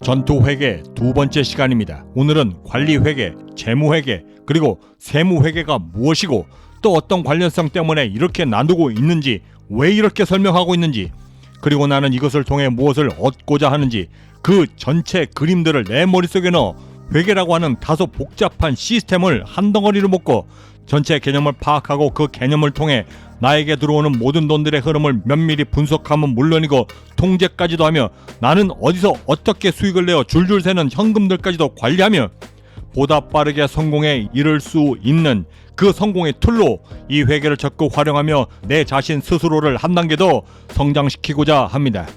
전투회계 두 번째 시간입니다. 오늘은 관리회계, 재무회계, 그리고 세무회계가 무엇이고 또 어떤 관련성 때문에 이렇게 나누고 있는지, 왜 이렇게 설명하고 있는지, 그리고 나는 이것을 통해 무엇을 얻고자 하는지 그 전체 그림들을 내 머릿속에 넣어 회계라고 하는 다소 복잡한 시스템을 한 덩어리로 묶고 전체 개념을 파악하고 그 개념을 통해 나에게 들어오는 모든 돈들의 흐름을 면밀히 분석하면 물론이고 통제까지도 하며 나는 어디서 어떻게 수익을 내어 줄줄 새는 현금들까지도 관리하며 보다 빠르게 성공에 이를 수 있는 그 성공의 툴로 이 회계를 적극 활용하며 내 자신 스스로를 한 단계 더 성장시키고자 합니다.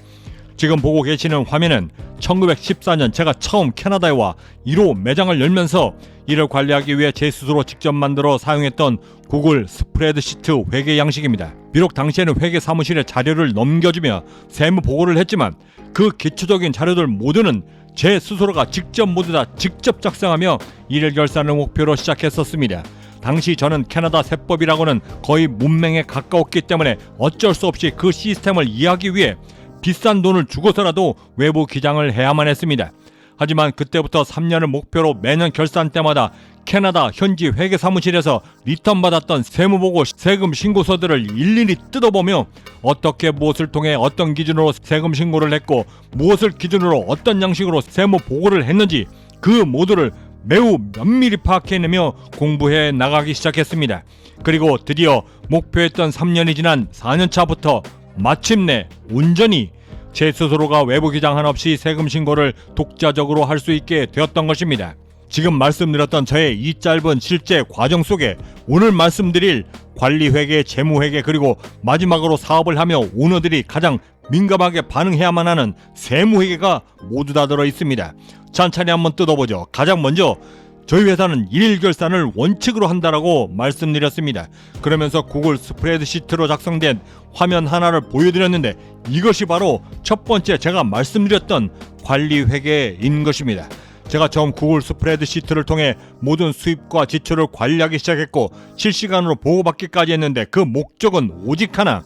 지금 보고 계시는 화면은 1914년 제가 처음 캐나다에 와 1호 매장을 열면서 이를 관리하기 위해 제 스스로 직접 만들어 사용했던 구글 스프레드시트 회계 양식입니다. 비록 당시에는 회계 사무실에 자료를 넘겨주며 세무 보고를 했지만 그 기초적인 자료들 모두는 제 스스로가 직접 모두 다 직접 작성하며 일일 결산을 목표로 시작했었습니다. 당시 저는 캐나다 세법이라고는 거의 문맹에 가까웠기 때문에 어쩔 수 없이 그 시스템을 이해하기 위해 비싼 돈을 주고서라도 외부 기장을 해야만 했습니다. 하지만 그때부터 3년을 목표로 매년 결산 때마다 캐나다 현지 회계사무실에서 리턴 받았던 세무보고 세금 신고서들을 일일이 뜯어보며 어떻게 무엇을 통해 어떤 기준으로 세금 신고를 했고 무엇을 기준으로 어떤 양식으로 세무 보고를 했는지 그 모두를 매우 면밀히 파악해내며 공부해 나가기 시작했습니다. 그리고 드디어 목표했던 3년이 지난 4년차부터 마침내 온전히 제 스스로가 외부 기장 하나 없이 세금 신고를 독자적으로 할 수 있게 되었던 것입니다. 지금 말씀드렸던 저의 이 짧은 실제 과정 속에 오늘 말씀드릴 관리회계, 재무회계, 그리고 마지막으로 사업을 하며 오너들이 가장 민감하게 반응해야만 하는 세무회계가 모두 다 들어있습니다. 찬찬히 한번 뜯어보죠. 가장 먼저 저희 회사는 일일 결산을 원칙으로 한다라고 말씀드렸습니다. 그러면서 구글 스프레드시트로 작성된 화면 하나를 보여드렸는데 이것이 바로 첫 번째 제가 말씀드렸던 관리회계인 것입니다. 제가 처음 구글 스프레드시트를 통해 모든 수입과 지출을 관리하기 시작했고 실시간으로 보고받기까지 했는데 그 목적은 오직 하나,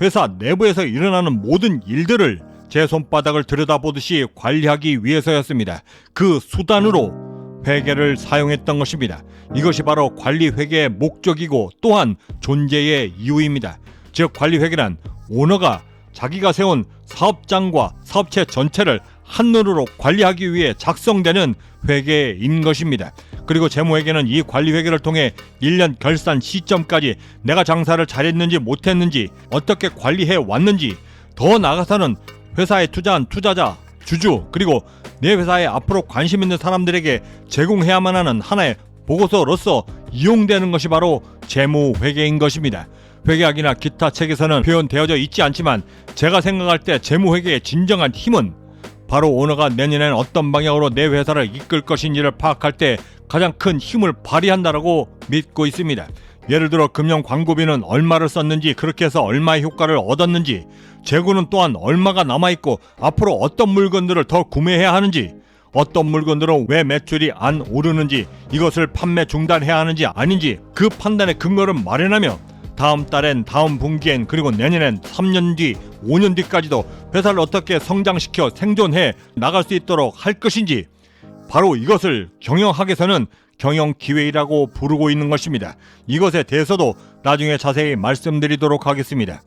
회사 내부에서 일어나는 모든 일들을 제 손바닥을 들여다보듯이 관리하기 위해서였습니다. 그 수단으로 회계를 사용했던 것입니다. 이것이 바로 관리회계의 목적이고 또한 존재의 이유입니다. 즉 관리회계란 오너가 자기가 세운 사업장과 사업체 전체를 한눈으로 관리하기 위해 작성되는 회계인 것입니다. 그리고 재무회계는 이 관리회계를 통해 1년 결산 시점까지 내가 장사를 잘했는지 못했는지 어떻게 관리해 왔는지 더 나아가서는 회사에 투자한 투자자, 주주, 그리고 내 회사에 앞으로 관심 있는 사람들에게 제공해야만 하는 하나의 보고서로서 이용되는 것이 바로 재무회계인 것입니다. 회계학이나 기타 책에서는 표현되어져 있지 않지만 제가 생각할 때 재무회계의 진정한 힘은 바로 오너가 내년엔 어떤 방향으로 내 회사를 이끌 것인지를 파악할 때 가장 큰 힘을 발휘한다라고 믿고 있습니다. 예를 들어 금연 광고비는 얼마를 썼는지, 그렇게 해서 얼마의 효과를 얻었는지, 재고는 또한 얼마가 남아있고 앞으로 어떤 물건들을 더 구매해야 하는지, 어떤 물건들은 왜 매출이 안 오르는지, 이것을 판매 중단해야 하는지 아닌지 그 판단의 근거를 마련하며 다음 달엔, 다음 분기엔, 그리고 내년엔 3년 뒤, 5년 뒤까지도 회사를 어떻게 성장시켜 생존해 나갈 수 있도록 할 것인지, 바로 이것을 경영학에서는 경영기획이라고 부르고 있는 것입니다. 이것에 대해서도 나중에 자세히 말씀드리도록 하겠습니다.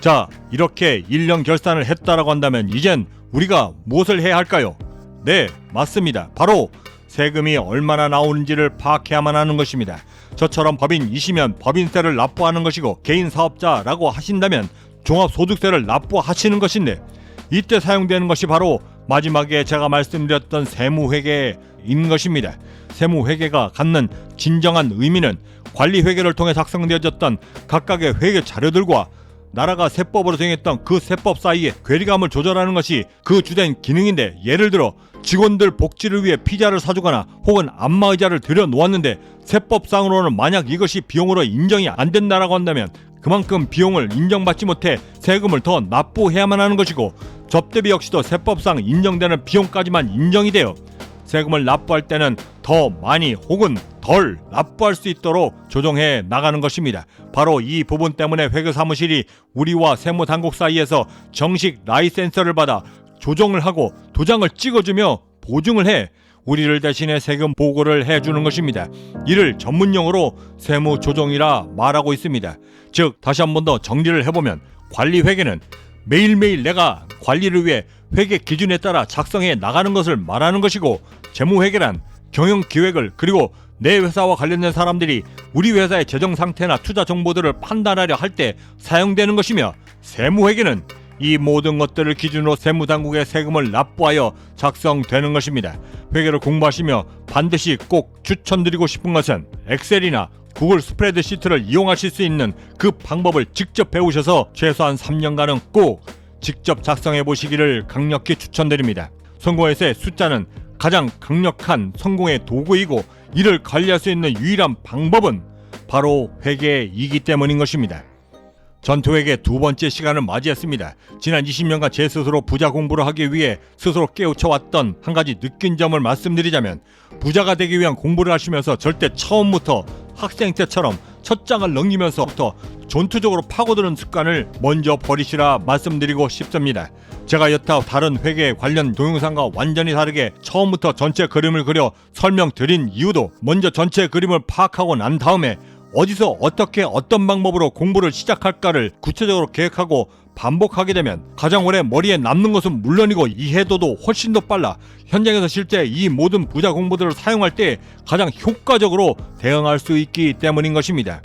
자, 이렇게 1년 결산을 했다라고 한다면 이젠 우리가 무엇을 해야 할까요? 네, 맞습니다. 바로 세금이 얼마나 나오는지를 파악해야만 하는 것입니다. 저처럼 법인이시면 법인세를 납부하는 것이고 개인 사업자라고 하신다면 종합소득세를 납부하시는 것인데 이때 사용되는 것이 바로 마지막에 제가 말씀드렸던 세무회계인 것입니다. 세무회계가 갖는 진정한 의미는 관리회계를 통해 작성되어졌던 각각의 회계 자료들과 나라가 세법으로 정했던 그 세법 사이의 괴리감을 조절하는 것이 그 주된 기능인데, 예를 들어 직원들 복지를 위해 피자를 사주거나 혹은 안마의자를 들여놓았는데 세법상으로는 만약 이것이 비용으로 인정이 안 된다라고 한다면 그만큼 비용을 인정받지 못해 세금을 더 납부해야만 하는 것이고, 접대비 역시도 세법상 인정되는 비용까지만 인정이 되어 세금을 납부할 때는 더 많이 혹은 덜 납부할 수 있도록 조정해 나가는 것입니다. 바로 이 부분 때문에 회계사무실이 우리와 세무당국 사이에서 정식 라이센서를 받아 조정을 하고 도장을 찍어주며 보증을 해 우리를 대신해 세금 보고를 해주는 것입니다. 이를 전문용어로 세무조정이라 말하고 있습니다. 즉 다시 한 번 더 정리를 해보면 관리회계는 매일매일 내가 관리를 위해 회계 기준에 따라 작성해 나가는 것을 말하는 것이고, 재무회계란 경영기획을 그리고 내 회사와 관련된 사람들이 우리 회사의 재정 상태나 투자 정보들을 판단하려 할 때 사용되는 것이며, 세무회계는 이 모든 것들을 기준으로 세무당국에 세금을 납부하여 작성되는 것입니다. 회계를 공부하시며 반드시 꼭 추천드리고 싶은 것은 엑셀이나 구글 스프레드시트를 이용하실 수 있는 그 방법을 직접 배우셔서 최소한 3년간은 꼭 직접 작성해 보시기를 강력히 추천드립니다. 성공회사의 숫자는 가장 강력한 성공의 도구이고, 이를 관리할 수 있는 유일한 방법은 바로 회계이기 때문인 것입니다. 전투회계 두 번째 시간을 맞이했습니다. 지난 20년간 제 스스로 부자 공부를 하기 위해 스스로 깨우쳐왔던 한 가지 느낀 점을 말씀드리자면, 부자가 되기 위한 공부를 하시면서 절대 처음부터 학생 때처럼 첫 장을 넘기면서부터 전투적으로 파고드는 습관을 먼저 버리시라 말씀드리고 싶습니다. 제가 여타 다른 회계 관련 동영상과 완전히 다르게 처음부터 전체 그림을 그려 설명드린 이유도, 먼저 전체 그림을 파악하고 난 다음에 어디서 어떻게 어떤 방법으로 공부를 시작할까를 구체적으로 계획하고 반복하게 되면 가장 오래 머리에 남는 것은 물론이고 이해도도 훨씬 더 빨라 현장에서 실제 이 모든 부자 공부들을 사용할 때 가장 효과적으로 대응할 수 있기 때문인 것입니다.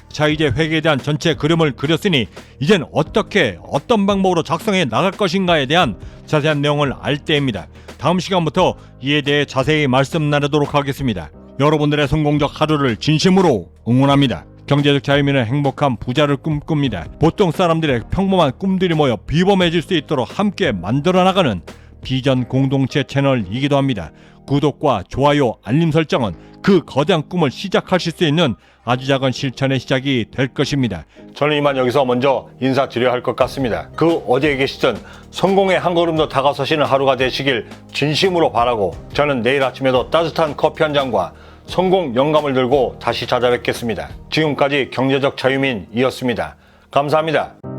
자, 이제 회계에 대한 전체 그림을 그렸으니 이젠 어떻게 어떤 방법으로 작성해 나갈 것인가에 대한 자세한 내용을 알 때입니다. 다음 시간부터 이에 대해 자세히 말씀 나누도록 하겠습니다. 여러분들의 성공적 하루를 진심으로 응원합니다. 경제적 자유민은 행복한 부자를 꿈꿉니다. 보통 사람들의 평범한 꿈들이 모여 비범해질 수 있도록 함께 만들어 나가는 비전 공동체 채널이기도 합니다. 구독과 좋아요, 알림 설정은 그 거대한 꿈을 시작하실 수 있는 아주 작은 실천의 시작이 될 것입니다. 저는 이만 여기서 먼저 인사드려야 할 것 같습니다. 그 어디에 계시든 성공의 한 걸음 더 다가서시는 하루가 되시길 진심으로 바라고, 저는 내일 아침에도 따뜻한 커피 한 잔과 성공 영감을 들고 다시 찾아뵙겠습니다. 지금까지 경제적 자유민이었습니다. 감사합니다.